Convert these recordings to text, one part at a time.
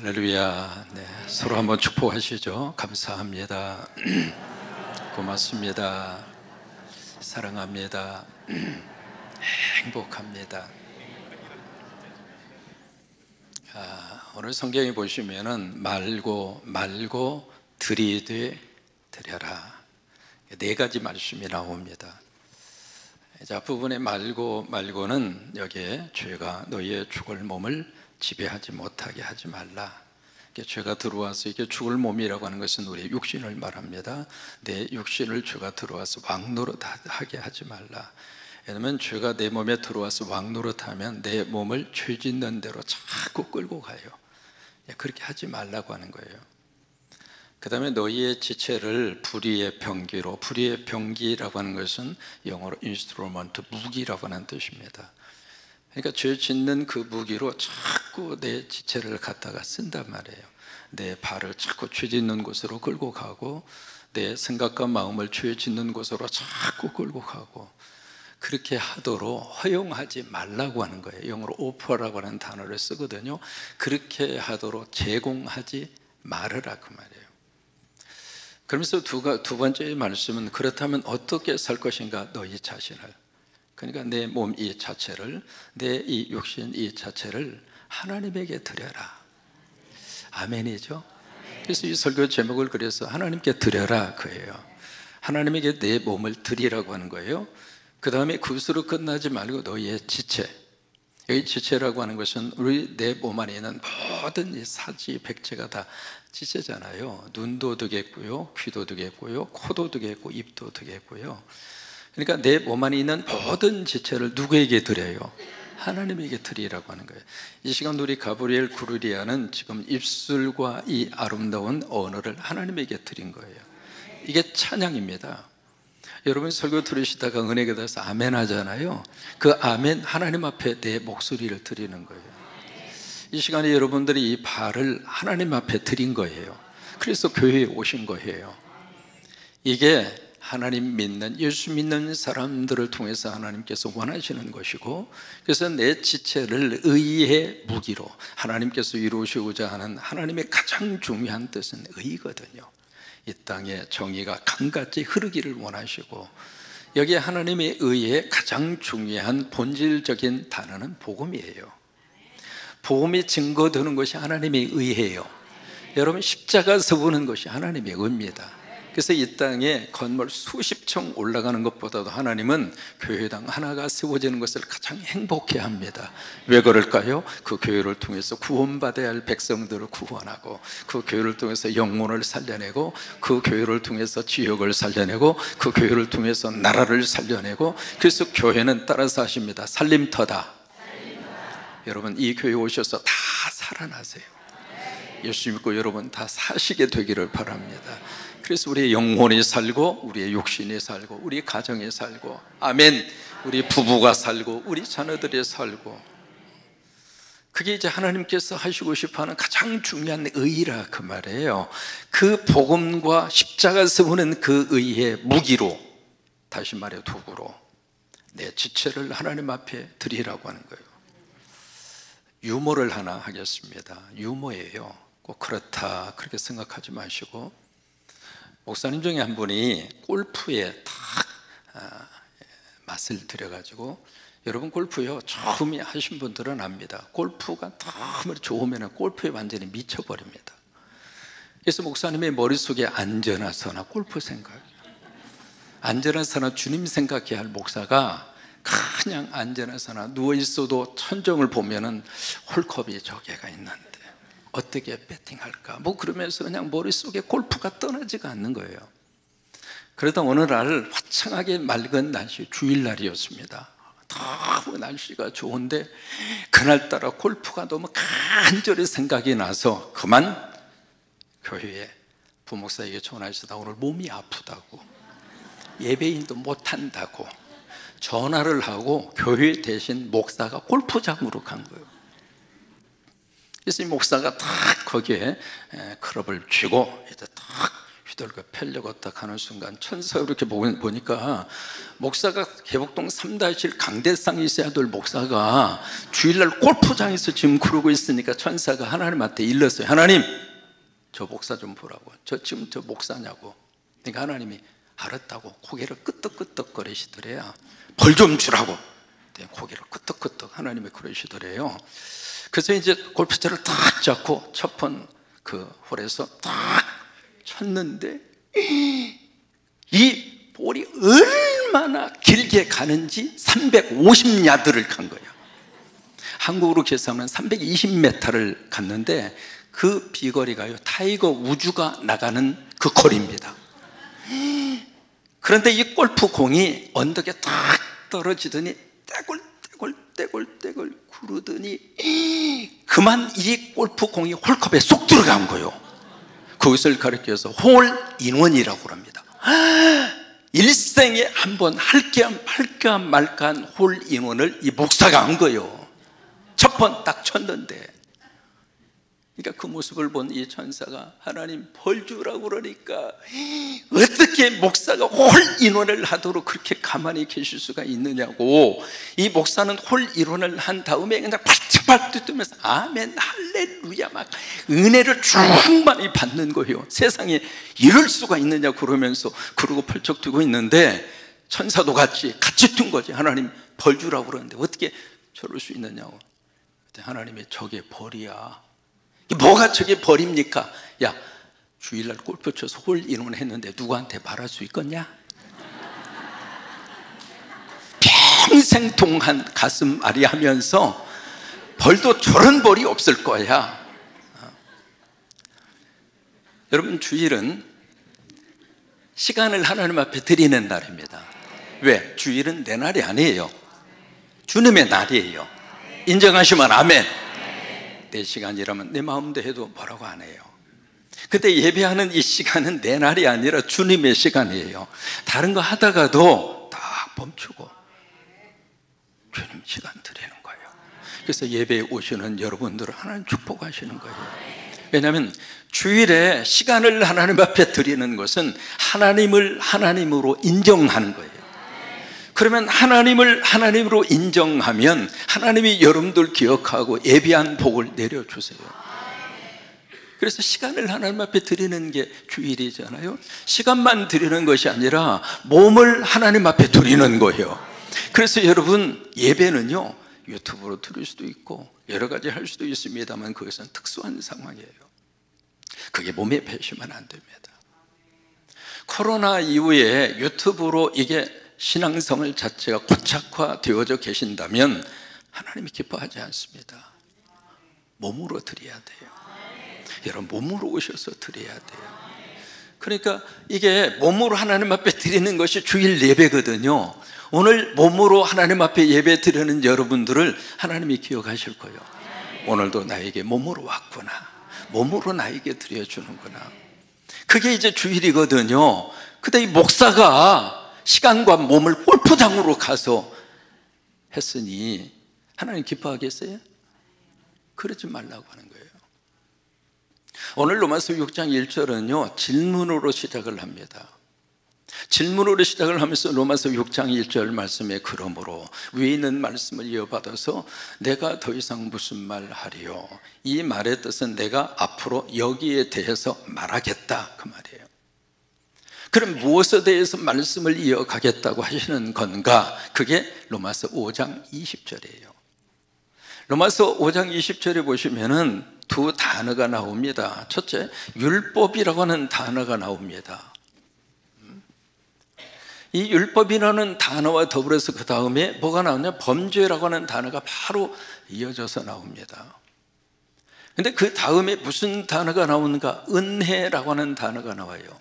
할렐루야. 네, 서로 한번 축복하시죠. 감사합니다. 고맙습니다. 사랑합니다. 행복합니다. 오늘 성경에 보시면은 말고 들이되 드려라, 네 가지 말씀이 나옵니다. 이제 앞부분에 말고는 여기에 죄가 너희의 죽을 몸을 지배하지 못하게 하지 말라. 죄가 들어와서 이게 죽을 몸이라고 하는 것은 우리의 육신을 말합니다. 내 육신을 죄가 들어와서 왕노릇하게 하지 말라. 왜냐하면 죄가 내 몸에 들어와서 왕노릇하면 내 몸을 죄 짓는 대로 자꾸 끌고 가요. 그렇게 하지 말라고 하는 거예요. 그 다음에 너희의 지체를 불의의 병기로, 불의의 병기라고 하는 것은 영어로 인스트루먼트, 무기라고 하는 뜻입니다. 그러니까 죄 짓는 그 무기로 자꾸 내 지체를 갖다가 쓴단 말이에요. 내 발을 자꾸 죄 짓는 곳으로 끌고 가고, 내 생각과 마음을 죄 짓는 곳으로 자꾸 끌고 가고, 그렇게 하도록 허용하지 말라고 하는 거예요. 영어로 오퍼라고 하는 단어를 쓰거든요. 그렇게 하도록 제공하지 말으라 그 말이에요. 그러면서 두 번째 말씀은 그렇다면 어떻게 살 것인가, 너희 자신을, 그러니까 내 몸 이 자체를, 내 이 육신 이 자체를 하나님에게 드려라. 아멘이죠. 그래서 이 설교 제목을 그래서 하나님께 드려라 그예요. 하나님에게 내 몸을 드리라고 하는 거예요. 그 다음에 그것으로 끝나지 말고 너희의 지체, 여기 지체라고 하는 것은 우리 내 몸 안에 있는 모든 이 사지 백체가 다 지체잖아요. 눈도 되겠고요, 귀도 되겠고요, 코도 되겠고, 입도 되겠고요. 그러니까 내 몸 안에 있는 모든 지체를 누구에게 드려요? 하나님에게 드리라고 하는 거예요. 이 시간 우리 가브리엘 구르리아는 지금 입술과 이 아름다운 언어를 하나님에게 드린 거예요. 이게 찬양입니다. 여러분 설교 들으시다가 은혜가 돼서 아멘 하잖아요. 그 아멘, 하나님 앞에 내 목소리를 드리는 거예요. 이 시간에 여러분들이 이 발을 하나님 앞에 드린 거예요. 그래서 교회에 오신 거예요. 이게 하나님 믿는, 예수 믿는 사람들을 통해서 하나님께서 원하시는 것이고, 그래서 내 지체를 의의 무기로, 하나님께서 이루시고자 하는 하나님의 가장 중요한 뜻은 의거든요. 이 땅에 정의가 강같이 흐르기를 원하시고, 여기에 하나님의 의의 가장 중요한 본질적인 단어는 복음이에요. 복음이 증거되는 것이 하나님의 의예요. 여러분, 십자가 서보는 것이 하나님의 의입니다. 그래서 이 땅에 건물 수십 층 올라가는 것보다도 하나님은 교회당 하나가 세워지는 것을 가장 행복해 합니다. 왜 그럴까요? 그 교회를 통해서 구원받아야 할 백성들을 구원하고, 그 교회를 통해서 영혼을 살려내고, 그 교회를 통해서 지역을 살려내고, 그 교회를 통해서 나라를 살려내고, 그래서 교회는 따라서 하십니다. 살림터다. 여러분, 이 교회에 오셔서 다 살아나세요. 예수 믿고 여러분 다 사시게 되기를 바랍니다. 그래서 우리의 영혼이 살고, 우리의 육신이 살고, 우리 가정이 살고, 아멘, 우리 부부가 살고, 우리 자녀들이 살고, 그게 이제 하나님께서 하시고 싶어하는 가장 중요한 의의라 그 말이에요. 그 복음과 십자가 세우는 그 의의 무기로, 다시 말해 도구로 내 지체를 하나님 앞에 드리라고 하는 거예요. 유머를 하나 하겠습니다. 유머예요. 꼭 그렇다 그렇게 생각하지 마시고, 목사님 중에 한 분이 골프에 딱 맛을 들여가지고, 여러분 골프요, 처음 하신 분들은 압니다. 골프가 너무 좋으면 골프에 완전히 미쳐버립니다. 그래서 목사님의 머릿속에 안전하서나 골프 생각, 안전하서나 주님 생각해야 할 목사가 그냥 안전하서나 누워있어도 천정을 보면은 홀컵이 저기가 있는데 어떻게 배팅할까 뭐 그러면서 그냥 머릿속에 골프가 떠나지가 않는 거예요. 그러다 어느 날 화창하게 맑은 날씨, 주일날이었습니다. 너무 날씨가 좋은데 그날따라 골프가 너무 간절히 생각이 나서 그만 교회에 부목사에게 전화해서 나 오늘 몸이 아프다고, 예배인도 못한다고 전화를 하고 교회 대신 목사가 골프장으로 간 거예요. 그래서 이 목사가 딱 거기에 클럽을 쥐고 이제 딱 붙들고 펴려고 딱 하는 순간 천사가 이렇게 보니까 목사가 개복동 3-1 강대상이 있어야 될 목사가 주일날 골프장에서 지금 그러고 있으니까 천사가 하나님한테 일렀어요. 하나님, 저 목사 좀 보라고. 저 지금 저 목사냐고. 그러니까 하나님이 알았다고 고개를 끄덕끄덕거리시더래요. 벌 좀 주라고. 고개를 끄덕끄덕 하나님이 그러시더래요. 그래서 이제 골프채를 딱 잡고 첫 번 그 홀에서 딱 쳤는데 이 볼이 얼마나 길게 가는지 350야드를 간 거예요. 한국으로 계산하면 320m를 갔는데 그 비거리가요, 타이거 우즈가 나가는 그 거리입니다. 그런데 이 골프공이 언덕에 딱 떨어지더니 떼굴떼굴 구르더니 그만 이 골프공이 홀컵에 쏙 들어간 거예요. 그것을 가리켜서 홀인원이라고 합니다. 일생에 한 번 할까 말까한 홀인원을 이 목사가 한 거예요. 첫 번 딱 쳤는데. 그러니까 그 모습을 본 이 천사가 하나님 벌 주라고 그러니까 어떻게 목사가 홀인원을 하도록 그렇게 가만히 계실 수가 있느냐고. 이 목사는 홀인원을 한 다음에 그냥 발짝 뛰면서 아멘 할렐루야 막 은혜를 충만히 받는 거예요. 세상에 이럴 수가 있느냐 그러면서 그러고 펄쩍 뛰고 있는데 천사도 같이 뛴 거지. 하나님 벌 주라고 그러는데 어떻게 저럴 수 있느냐고. 하나님이 저게 벌이야. 뭐가 저게 벌입니까? 야, 주일날 골프 쳐서 홀 인원 했는데 누구한테 말할 수 있겠냐? 평생 동안 가슴 아리하면서 벌도 저런 벌이 없을 거야. 여러분, 주일은 시간을 하나님 앞에 드리는 날입니다. 왜? 주일은 내 날이 아니에요. 주님의 날이에요. 인정하시면 아멘. 내 시간이라면 내 마음대로 해도 뭐라고 안 해요. 근데 예배하는 이 시간은 내 날이 아니라 주님의 시간이에요. 다른 거 하다가도 다 멈추고 주님 시간 드리는 거예요. 그래서 예배에 오시는 여러분들을 하나님 축복하시는 거예요. 왜냐하면 주일에 시간을 하나님 앞에 드리는 것은 하나님을 하나님으로 인정하는 거예요. 그러면 하나님을 하나님으로 인정하면 하나님이 여러분들 기억하고 예비한 복을 내려주세요. 그래서 시간을 하나님 앞에 드리는 게 주일이잖아요. 시간만 드리는 것이 아니라 몸을 하나님 앞에 드리는 거예요. 그래서 여러분, 예배는요 유튜브로 드릴 수도 있고 여러 가지 할 수도 있습니다만 그것은 특수한 상황이에요. 그게 몸에 배시면 안 됩니다. 코로나 이후에 유튜브로 이게 신앙생활 자체가 고착화되어져 계신다면 하나님이 기뻐하지 않습니다. 몸으로 드려야 돼요. 여러분, 몸으로 오셔서 드려야 돼요. 그러니까 이게 몸으로 하나님 앞에 드리는 것이 주일 예배거든요. 오늘 몸으로 하나님 앞에 예배 드리는 여러분들을 하나님이 기억하실 거예요. 오늘도 나에게 몸으로 왔구나, 몸으로 나에게 드려주는구나. 그게 이제 주일이거든요. 근데 이 목사가 시간과 몸을 골프장으로 가서 했으니 하나님 기뻐하겠어요? 그러지 말라고 하는 거예요. 오늘 로마서 6장 1절은요 질문으로 시작을 합니다. 질문으로 시작을 하면서 로마서 6장 1절 말씀에 그러므로 위에 있는 말씀을 이어받아서 내가 더 이상 무슨 말 하리요? 이 말의 뜻은 내가 앞으로 여기에 대해서 말하겠다 그 말이에요. 그럼 무엇에 대해서 말씀을 이어가겠다고 하시는 건가? 그게 로마서 5장 20절이에요. 로마서 5장 20절에 보시면은 두 단어가 나옵니다. 첫째, 율법이라고 하는 단어가 나옵니다. 이 율법이라는 단어와 더불어서 그 다음에 뭐가 나오냐? 범죄라고 하는 단어가 바로 이어져서 나옵니다. 근데 그 다음에 무슨 단어가 나오는가? 은혜라고 하는 단어가 나와요.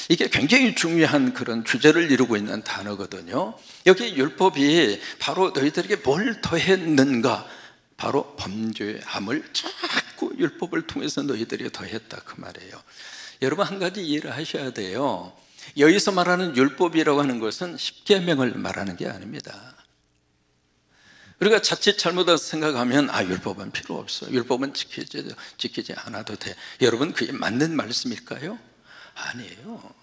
이게 굉장히 중요한 그런 주제를 이루고 있는 단어거든요. 여기 율법이 바로 너희들에게 뭘 더했는가? 바로 범죄함을 자꾸 율법을 통해서 너희들이 더했다 그 말이에요. 여러분, 한 가지 이해를 하셔야 돼요. 여기서 말하는 율법이라고 하는 것은 십계명을 말하는 게 아닙니다. 우리가 자칫 잘못해서 생각하면 율법은 필요 없어, 율법은 지키지 않아도 돼. 여러분, 그게 맞는 말씀일까요? 아니에요.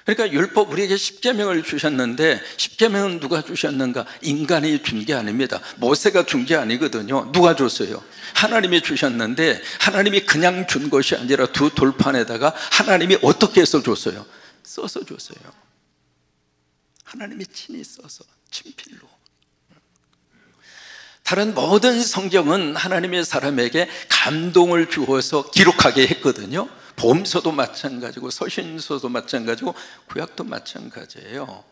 그러니까 율법, 우리에게 십계명을 주셨는데 십계명은 누가 주셨는가? 인간이 준 게 아닙니다. 모세가 준 게 아니거든요. 누가 줬어요? 하나님이 주셨는데, 하나님이 그냥 준 것이 아니라 두 돌판에다가 하나님이 어떻게 해서 줬어요? 써서 줬어요. 하나님이 친히 써서, 친필로. 다른 모든 성경은 하나님의 사람에게 감동을 주어서 기록하게 했거든요. 보험서도 마찬가지고 서신서도 마찬가지고 구약도 마찬가지예요.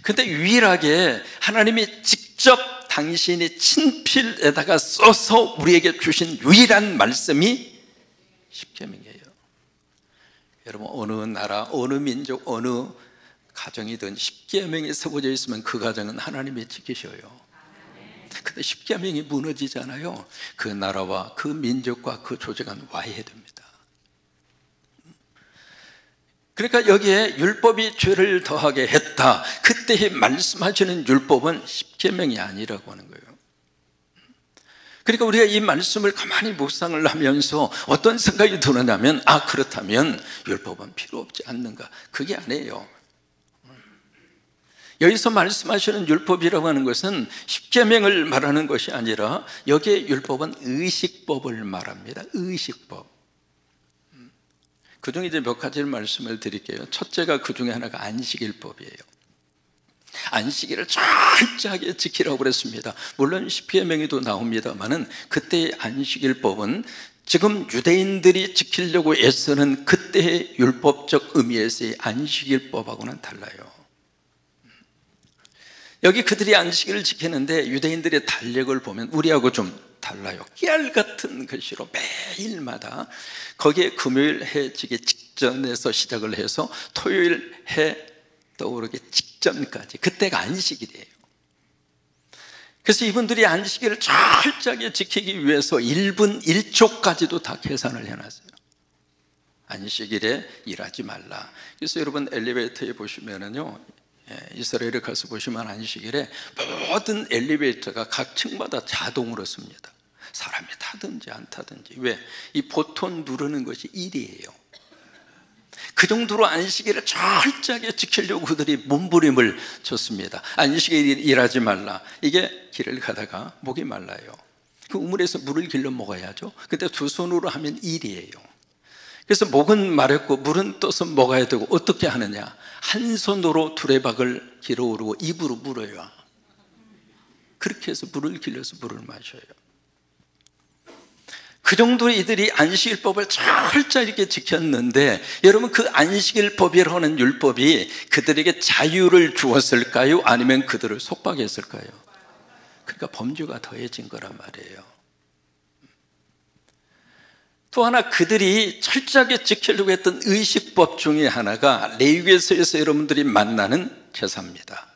근데 유일하게 하나님이 직접 당신이 친필에다가 써서 우리에게 주신 유일한 말씀이 십계명이에요. 여러분, 어느 나라, 어느 민족, 어느 가정이든 십계명이 써져 있으면 그 가정은 하나님이 지키셔요. 근데 십계명이 무너지잖아요. 그 나라와 그 민족과 그 조직은 와해됩니다. 그러니까 여기에 율법이 죄를 더하게 했다, 그때 말씀하시는 율법은 십계명이 아니라고 하는 거예요. 그러니까 우리가 이 말씀을 가만히 묵상을 하면서 어떤 생각이 드느냐면, 그렇다면 율법은 필요 없지 않는가? 그게 아니에요. 여기서 말씀하시는 율법이라고 하는 것은 십계명을 말하는 것이 아니라, 여기에 율법은 의식법을 말합니다. 의식법. 그 중에 이제 몇 가지를 말씀을 드릴게요. 첫째가, 그 중에 하나가 안식일법이에요. 안식일을 철저하게 지키라고 그랬습니다. 물론 십계명에도 나옵니다만은, 그때의 안식일법은 지금 유대인들이 지키려고 애쓰는 그때의 율법적 의미에서의 안식일법하고는 달라요. 여기 그들이 안식일을 지키는데 유대인들의 달력을 보면 우리하고 좀 달라요. 깨알 같은 글씨로 매일마다 거기에 금요일 해 지기 직전에서 시작을 해서 토요일 해 떠오르기 직전까지, 그때가 안식일이에요. 그래서 이분들이 안식일을 철저하게 지키기 위해서 1분 1초까지도 다 계산을 해놨어요. 안식일에 일하지 말라. 그래서 여러분, 엘리베이터에 보시면은요, 이스라엘에 가서 보시면 안식일에 모든 엘리베이터가 각 층마다 자동으로 씁니다. 사람이 타든지 안 타든지. 왜? 이 보통 누르는 것이 일이에요. 그 정도로 안식일을 철저하게 지키려고 그들이 몸부림을 쳤습니다. 안식일 일하지 말라. 이게 길을 가다가 목이 말라요. 그 우물에서 물을 길러 먹어야죠. 근데 두 손으로 하면 일이에요. 그래서 목은 마렵고 물은 떠서 먹어야 되고, 어떻게 하느냐? 한 손으로 두레박을 길어 오르고 입으로 물어요. 그렇게 해서 물을 길러서 물을 마셔요. 그 정도로 이들이 안식일법을 철저하게 지켰는데, 여러분, 그 안식일법이라고 하는 율법이 그들에게 자유를 주었을까요? 아니면 그들을 속박했을까요? 그러니까 범죄가 더해진 거란 말이에요. 또 하나, 그들이 철저하게 지키려고 했던 의식법 중에 하나가 레위기에서 여러분들이 만나는 제사입니다.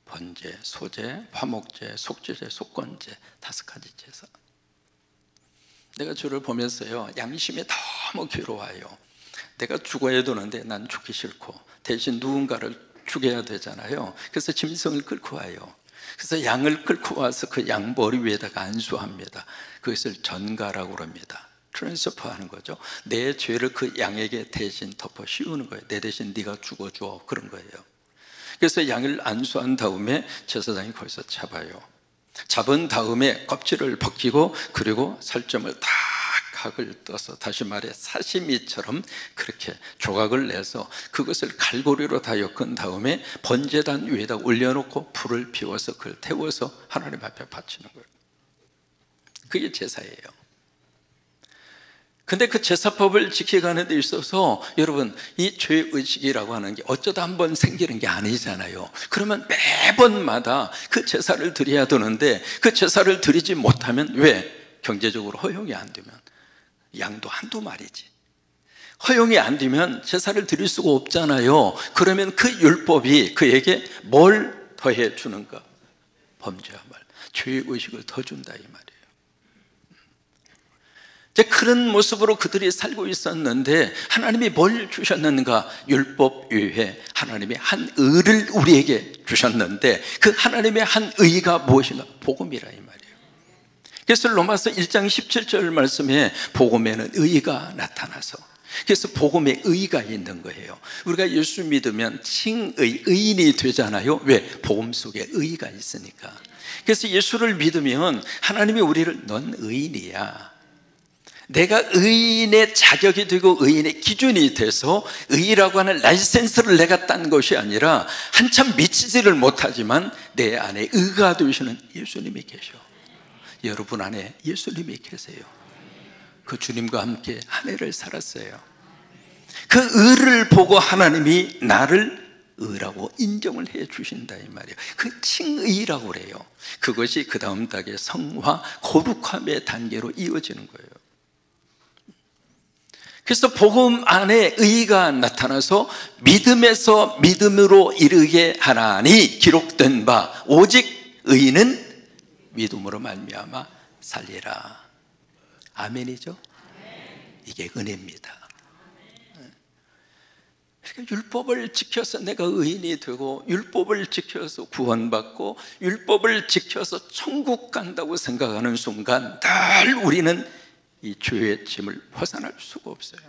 번제, 소제, 화목제, 속죄제, 속건제, 5가지 제사. 내가 주를 보면서요, 양심이 너무 괴로워요. 내가 죽어야 되는데 난 죽기 싫고 대신 누군가를 죽여야 되잖아요. 그래서 짐승을 끌고 와요. 그래서 양을 끌고 와서 그 양 머리 위에다가 안수합니다. 그것을 전가라고 합니다. 트랜스퍼 하는 거죠. 내 죄를 그 양에게 대신 덮어 씌우는 거예요. 내 대신 네가 죽어줘, 그런 거예요. 그래서 양을 안수한 다음에 제사장이 거기서 잡아요. 잡은 다음에 껍질을 벗기고, 그리고 살점을 다 각을 떠서, 다시 말해 사시미처럼 그렇게 조각을 내서 그것을 갈고리로 다 엮은 다음에 번제단 위에다 올려놓고 불을 피워서 그걸 태워서 하나님 앞에 바치는 거예요. 그게 제사예요. 근데 그 제사법을 지켜가는 데 있어서 여러분, 이 죄의식이라고 하는 게 어쩌다 한번 생기는 게 아니잖아요. 그러면 매번마다 그 제사를 드려야 되는데, 그 제사를 드리지 못하면, 왜? 경제적으로 허용이 안 되면, 양도 한두 마리지, 허용이 안 되면 제사를 드릴 수가 없잖아요. 그러면 그 율법이 그에게 뭘 더해 주는가? 범죄와 말, 죄의식을 더 준다, 이 말이에요. 이제 그런 모습으로 그들이 살고 있었는데 하나님이 뭘 주셨는가? 율법 외에 하나님이 한 의를 우리에게 주셨는데 그 하나님의 한 의가 무엇인가? 복음이라 이 말이에요. 그래서 로마서 1장 17절 말씀에 복음에는 의가 나타나서, 그래서 복음에 의가 있는 거예요. 우리가 예수 믿으면 칭의, 의인이 되잖아요. 왜? 복음 속에 의가 있으니까. 그래서 예수를 믿으면 하나님이 우리를 넌 의인이야, 내가 의인의 자격이 되고 의인의 기준이 돼서 의라고 하는 라이센스를 내가 딴 것이 아니라 한참 미치지를 못하지만 내 안에 의가 되시는 예수님이 계셔. 여러분 안에 예수님이 계세요. 그 주님과 함께 한 해를 살았어요. 그 의를 보고 하나님이 나를 의라고 인정을 해 주신다 이 말이에요. 그 칭의라고 그래요. 그것이 그 다음 단계 성화, 거룩함의 단계로 이어지는 거예요. 그래서 복음 안에 의가 나타나서 믿음에서 믿음으로 이르게 하나니 기록된 바 오직 의인은 믿음으로 말미암아 살리라. 아멘이죠? 이게 은혜입니다. 그러니까 율법을 지켜서 내가 의인이 되고 율법을 지켜서 구원받고 율법을 지켜서 천국 간다고 생각하는 순간 늘 우리는 이 죄의 짐을 벗어날 수가 없어요.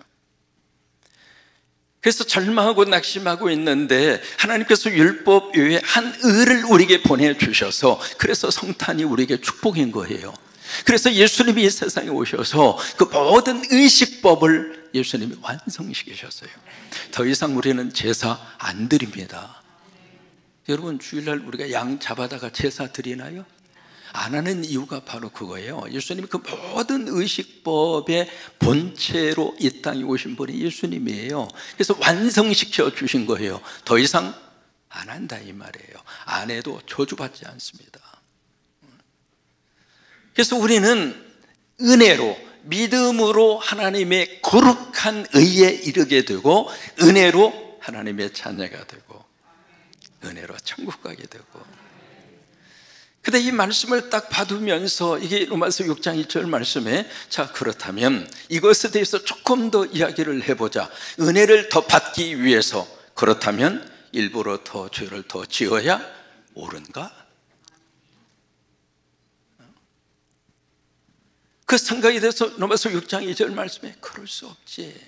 그래서 절망하고 낙심하고 있는데 하나님께서 율법 외에 한 의를 우리에게 보내주셔서, 그래서 성탄이 우리에게 축복인 거예요. 그래서 예수님이 이 세상에 오셔서 그 모든 의식법을 예수님이 완성시키셨어요. 더 이상 우리는 제사 안 드립니다. 여러분, 주일날 우리가 양 잡아다가 제사 드리나요? 안 하는 이유가 바로 그거예요. 예수님이 그 모든 의식법의 본체로 이 땅에 오신 분이 예수님이에요. 그래서 완성시켜 주신 거예요. 더 이상 안 한다 이 말이에요. 안 해도 저주받지 않습니다. 그래서 우리는 은혜로, 믿음으로 하나님의 거룩한 의에 이르게 되고, 은혜로 하나님의 자녀가 되고, 은혜로 천국 가게 되고. 근데 이 말씀을 딱 받으면서 이게 로마서 6장 2절 말씀에, 자 그렇다면 이것에 대해서 조금 더 이야기를 해보자. 은혜를 더 받기 위해서 그렇다면 일부러 더 죄를 더 지어야 옳은가? 그 생각이 돼서 로마서 6장 2절 말씀에 그럴 수 없지.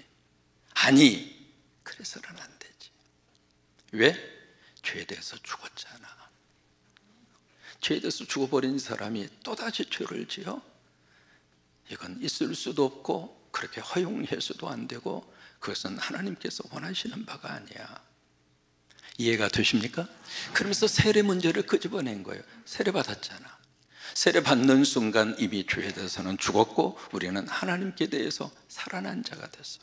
아니, 그래서는 안 되지. 왜? 죄에 대해서 죽었잖아. 죄에 대해서 죽어버린 사람이 또다시 죄를 지어? 이건 있을 수도 없고 그렇게 허용해서도 안 되고 그것은 하나님께서 원하시는 바가 아니야. 이해가 되십니까? 그러면서 세례 문제를 끄집어낸 거예요. 세례 받았잖아. 세례 받는 순간 이미 죄에 대해서는 죽었고 우리는 하나님께 대해서 살아난 자가 됐어.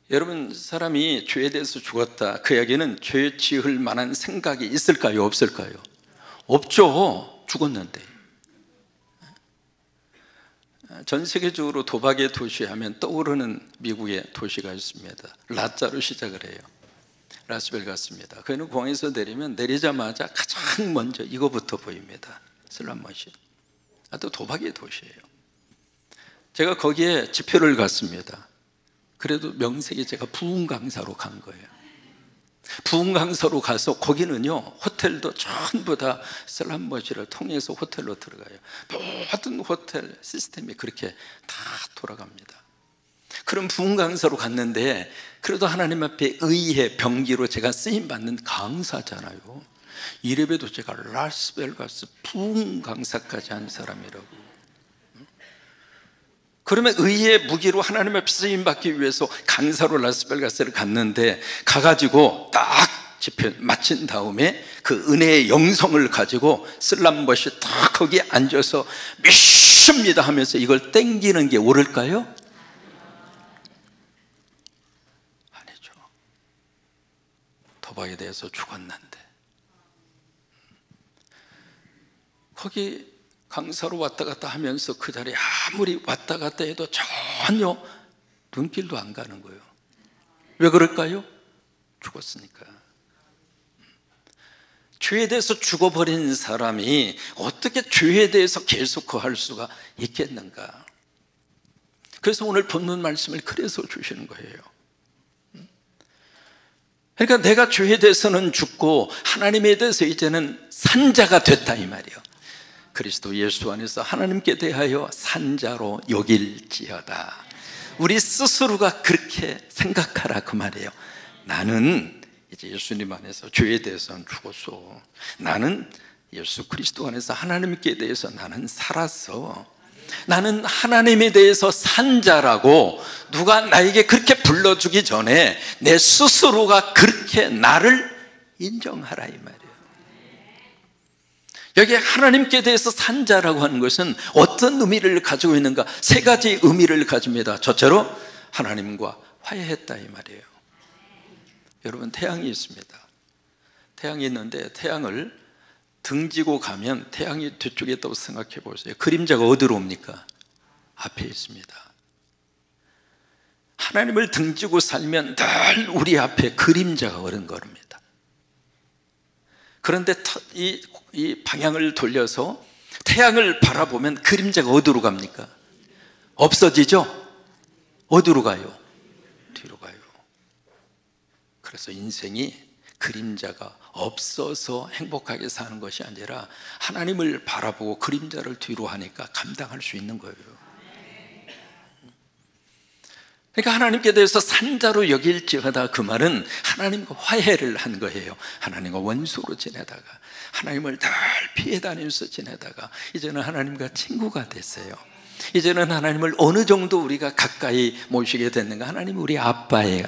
여러분, 사람이 죄에 대해서 죽었다, 그 이야기는 죄 지을 만한 생각이 있을까요? 없을까요? 없죠. 죽었는데. 전 세계적으로 도박의 도시 하면 떠오르는 미국의 도시가 있습니다. 라자로 시작을 해요. 라스베가스입니다. 그는 공항에서 내리면 내리자마자 가장 먼저 이거부터 보입니다. 슬롯머신. 또 도박의 도시예요. 제가 거기에 집회를 갔습니다. 그래도 명색이 제가 부흥 강사로 간 거예요. 부흥 강사로 가서 거기는요, 호텔도 전부 다 슬롯머신을 통해서 호텔로 들어가요. 모든 호텔 시스템이 그렇게 다 돌아갑니다. 그런 부흥 강사로 갔는데 그래도 하나님 앞에 의의 병기로 제가 쓰임받는 강사잖아요. 이래봬도 제가 라스베가스 부흥 강사까지 한 사람이라고. 그러면 의의 무기로 하나님 앞에 쓰임받기 위해서 강사로 라스베가스를 갔는데 가가지고 딱 집회 마친 다음에 그 은혜의 영성을 가지고 슬람벗이 딱 거기에 앉아서 믿습니다 하면서 이걸 땡기는 게 옳을까요? 아니죠. 도박에 대해서 죽었는데 거기 강사로 왔다 갔다 하면서 그 자리에 아무리 왔다 갔다 해도 전혀 눈길도 안 가는 거예요. 왜 그럴까요? 죽었으니까. 죄에 대해서 죽어버린 사람이 어떻게 죄에 대해서 계속 거할 수가 있겠는가? 그래서 오늘 본문 말씀을 그래서 주시는 거예요. 그러니까 내가 죄에 대해서는 죽고 하나님에 대해서 이제는 산자가 됐다 이 말이에요. 그리스도 예수 안에서 하나님께 대하여 산자로 여길지어다. 우리 스스로가 그렇게 생각하라 그 말이에요. 나는 이제 예수님 안에서 죄에 대해서는 죽었어. 나는 예수 그리스도 안에서 하나님께 대해서 나는 살았어. 나는 하나님에 대해서 산 자라고 누가 나에게 그렇게 불러주기 전에 내 스스로가 그렇게 나를 인정하라 이 말이에요. 여기 하나님께 대해서 산 자라고 하는 것은 어떤 의미를 가지고 있는가? 세 가지 의미를 가집니다. 첫째로 하나님과 화해했다 이 말이에요. 여러분, 태양이 있습니다. 태양이 있는데 태양을 등지고 가면 태양이 뒤쪽에 있다고 생각해 보세요. 그림자가 어디로 옵니까? 앞에 있습니다. 하나님을 등지고 살면 늘 우리 앞에 그림자가 어른거립니다. 그런데 이 방향을 돌려서 태양을 바라보면 그림자가 어디로 갑니까? 없어지죠? 어디로 가요? 뒤로 가요. 그래서 인생이 그림자가 없어서 행복하게 사는 것이 아니라 하나님을 바라보고 그림자를 뒤로 하니까 감당할 수 있는 거예요. 그러니까 하나님께 대해서 산자로 여길지어다 그 말은 하나님과 화해를 한 거예요. 하나님과 원수로 지내다가 하나님을 늘 피해 다니면서 지내다가 이제는 하나님과 친구가 됐어요. 이제는 하나님을 어느 정도 우리가 가까이 모시게 됐는가? 하나님이 우리 아빠예요.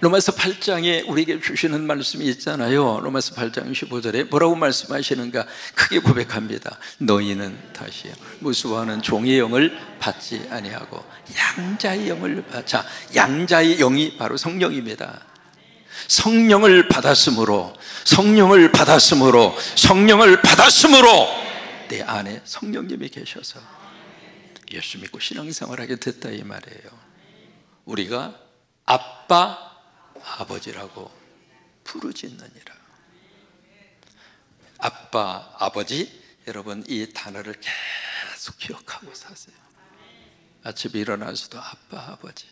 로마서 8장에 우리에게 주시는 말씀이 있잖아요. 로마서 8장 15절에 뭐라고 말씀하시는가? 크게 고백합니다. 너희는 다시요 무수하는 종의 영을 받지 아니하고 양자의 영을 받자. 양자의 영이 바로 성령입니다. 성령을 받았으므로 내 안에 성령님이 계셔서 예수 믿고 신앙생활하게 됐다 이 말이에요. 우리가 아빠 아버지라고 부르짖느니라. 아빠 아버지, 여러분 이 단어를 계속 기억하고 사세요. 아침에 일어나서도 아빠 아버지,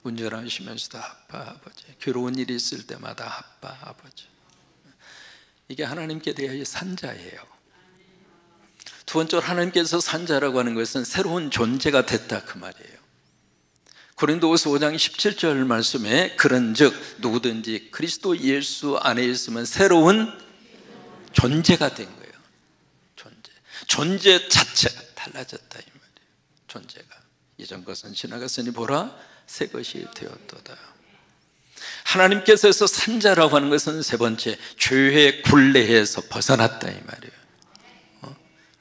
운전하시면서도 아빠 아버지, 괴로운 일이 있을 때마다 아빠 아버지. 이게 하나님께 대하여 산자예요. 두 번째로 하나님께서 산자라고 하는 것은 새로운 존재가 됐다 그 말이에요. 고린도후서 5장 17절 말씀에 그런즉 누구든지 그리스도 예수 안에 있으면 새로운 존재가 된 거예요. 존재 자체가 달라졌다 이 말이에요. 존재가 이전 것은 지나갔으니 보라 새 것이 되었도다. 하나님께서 산자라고 하는 것은 세 번째, 죄의 굴레에서 벗어났다 이 말이에요.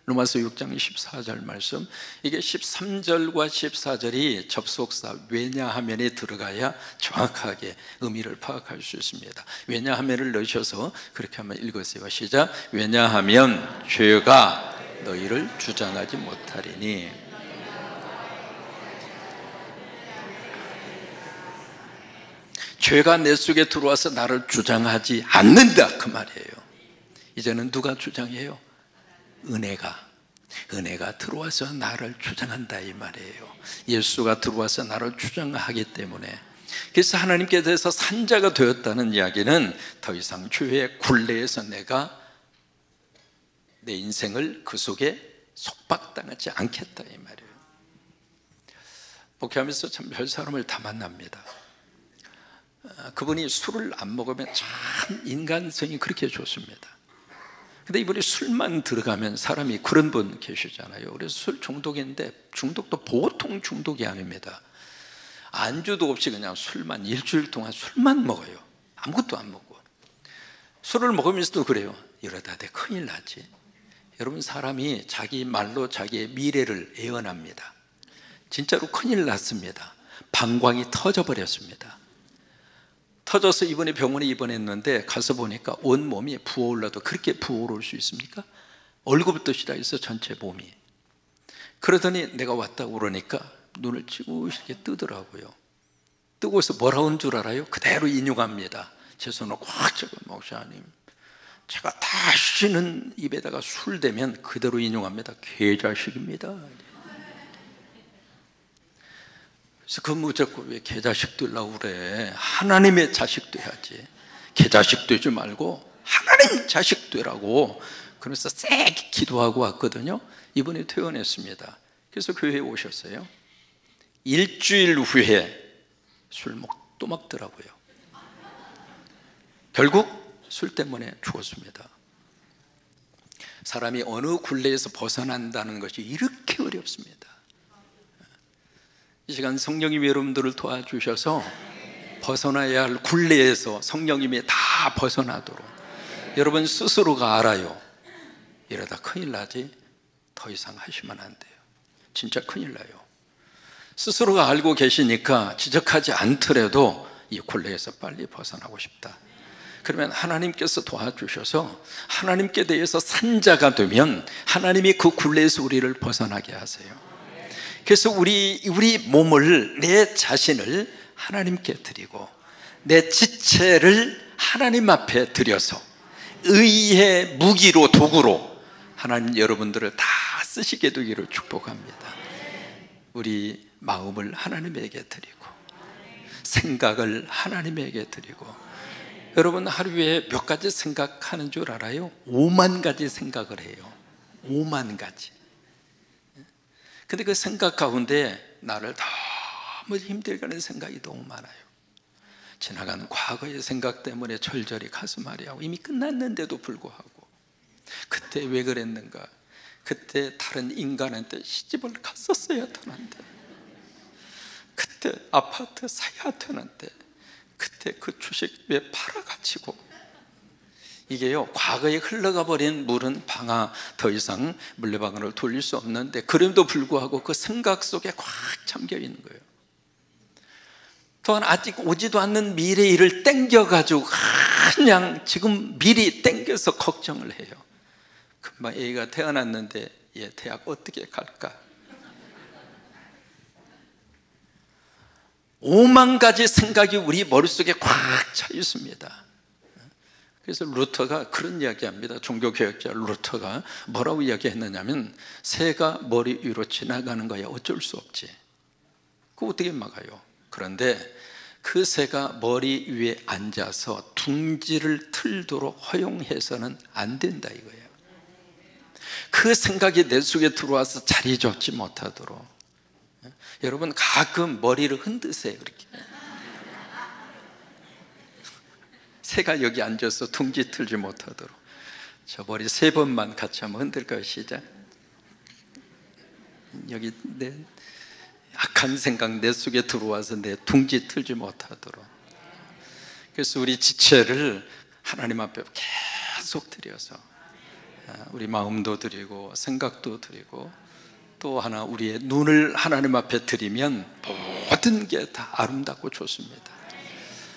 로마서 6장 14절 말씀, 이게 13절과 14절이 접속사 왜냐하면에 들어가야 정확하게 의미를 파악할 수 있습니다. 왜냐하면을 넣으셔서 그렇게 한번 읽으세요. 시작. 왜냐하면 죄가 너희를 주장하지 못하리니. 죄가 내 속에 들어와서 나를 주장하지 않는다 그 말이에요. 이제는 누가 주장해요? 은혜가 들어와서 나를 주장한다 이 말이에요. 예수가 들어와서 나를 주장하기 때문에. 그래서 하나님께 대해서 산자가 되었다는 이야기는 더 이상 죄의 굴레에서 내가 내 인생을 그 속에 속박당하지 않겠다 이 말이에요. 목회하면서 참 별 사람을 다 만납니다. 그분이 술을 안 먹으면 참 인간성이 그렇게 좋습니다. 근데 이분이 술만 들어가면 사람이 그런 분 계시잖아요. 그래서 술 중독인데 중독도 보통 중독이 아닙니다. 안주도 없이 그냥 술만 일주일 동안 술만 먹어요. 아무것도 안 먹고. 술을 먹으면서도 그래요. 이러다 내 큰일 나지. 여러분, 사람이 자기 말로 자기의 미래를 예언합니다. 진짜로 큰일 났습니다. 방광이 터져버렸습니다. 터져서 이번에 병원에 입원했는데 가서 보니까 온 몸이 부어올라도 그렇게 부어오를 수 있습니까? 얼굴부터 시작해서 전체 몸이. 그러더니 내가 왔다고 그러니까 눈을 찌그시게 뜨더라고요. 뜨고서 뭐라고 한 줄 알아요? 그대로 인용합니다. 제 손을 꽉 잡고 목사님, 제가 다시는 입에다가 술 대면 그대로 인용합니다. 개자식입니다. 그래서 그 무조건 왜 개자식 되려고 그래? 하나님의 자식 돼야지. 개자식 되지 말고 하나님 자식 되라고. 그래서 세게 기도하고 왔거든요. 이번에 퇴원했습니다. 그래서 교회에 오셨어요. 일주일 후에 술 또 먹더라고요. 결국 술 때문에 죽었습니다. 사람이 어느 굴레에서 벗어난다는 것이 이렇게 어렵습니다. 이 시간 성령님이 여러분들을 도와주셔서 벗어나야 할 굴레에서 성령님이 다 벗어나도록 여러분 스스로가 알아요. 이러다 큰일 나지. 더 이상 하시면 안 돼요. 진짜 큰일 나요. 스스로가 알고 계시니까 지적하지 않더라도 이 굴레에서 빨리 벗어나고 싶다. 그러면 하나님께서 도와주셔서 하나님께 대해서 산자가 되면 하나님이 그 굴레에서 우리를 벗어나게 하세요. 그래서 우리 몸을, 내 자신을 하나님께 드리고 내 지체를 하나님 앞에 드려서 의의 무기로, 도구로 하나님 여러분들을 다 쓰시게 되기를 축복합니다. 우리 마음을 하나님에게 드리고 생각을 하나님에게 드리고. 여러분 하루에 몇 가지 생각하는 줄 알아요? 5만 가지 생각을 해요. 5만 가지. 근데 그 생각 가운데 나를 너무 힘들게 하는 생각이 너무 많아요. 지나간 과거의 생각 때문에 절절히 가슴 아리하고 이미 끝났는데도 불구하고 그때 왜 그랬는가? 그때 다른 인간한테 시집을 갔었어야 되는데, 그때 아파트 사야 되는데, 그때 그 주식 왜 팔아가지고. 이게요, 과거에 흘러가 버린 물은 더 이상 물레방아를 돌릴 수 없는데 그럼에도 불구하고 그 생각 속에 꽉 잠겨 있는 거예요. 또한 아직 오지도 않는 미래 일을 땡겨가지고 그냥 지금 미리 땡겨서 걱정을 해요. 금방 애가 태어났는데 얘 대학 어떻게 갈까? 5만 가지 생각이 우리 머릿속에 꽉 차 있습니다. 그래서 루터가 그런 이야기합니다. 종교개혁자 루터가 뭐라고 이야기했느냐면, 새가 머리 위로 지나가는 거야 어쩔 수 없지. 그거 어떻게 막아요? 그런데 그 새가 머리 위에 앉아서 둥지를 틀도록 허용해서는 안 된다 이거예요. 그 생각이 내 속에 들어와서 자리 잡지 못하도록. 여러분 가끔 머리를 흔드세요. 이렇게 새가 여기 앉아서 둥지 틀지 못하도록. 저 머리 3번만 같이 한번 흔들까요? 시작. 여기 내 악한 생각 내 속에 들어와서 내 둥지 틀지 못하도록. 그래서 우리 지체를 하나님 앞에 계속 드려서 우리 마음도 드리고 생각도 드리고, 또 하나 우리의 눈을 하나님 앞에 드리면 모든 게 다 아름답고 좋습니다.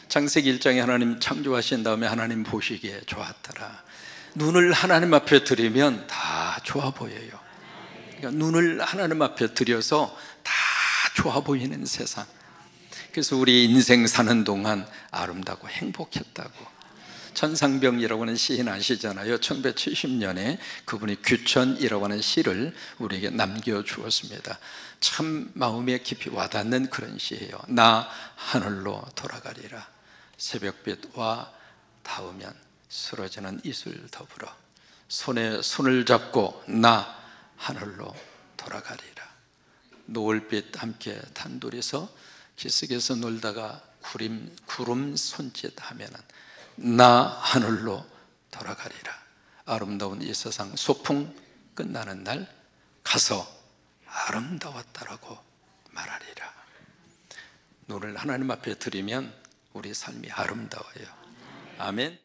창세기 1장에 하나님 창조하신 다음에 하나님 보시기에 좋았더라. 눈을 하나님 앞에 드리면 다 좋아 보여요. 그러니까 눈을 하나님 앞에 드려서 다 좋아 보이는 세상. 그래서 우리 인생 사는 동안 아름답고 행복했다고. 천상병이라고 하는 시인 아시잖아요. 1970년에 그분이 규천이라고 하는 시를 우리에게 남겨주었습니다. 참 마음에 깊이 와닿는 그런 시예요. 나 하늘로 돌아가리라. 새벽빛과 닿으면 쓰러지는 이슬 더불어 손에 손을 잡고 나 하늘로 돌아가리라. 노을빛 함께 단둘이서 기슭에서 놀다가 구름 손짓하면은 나 하늘로 돌아가리라. 아름다운 이 세상 소풍 끝나는 날 가서 아름다웠다라고 말하리라. 눈을 하나님 앞에 드리면 우리 삶이 아름다워요. 아멘.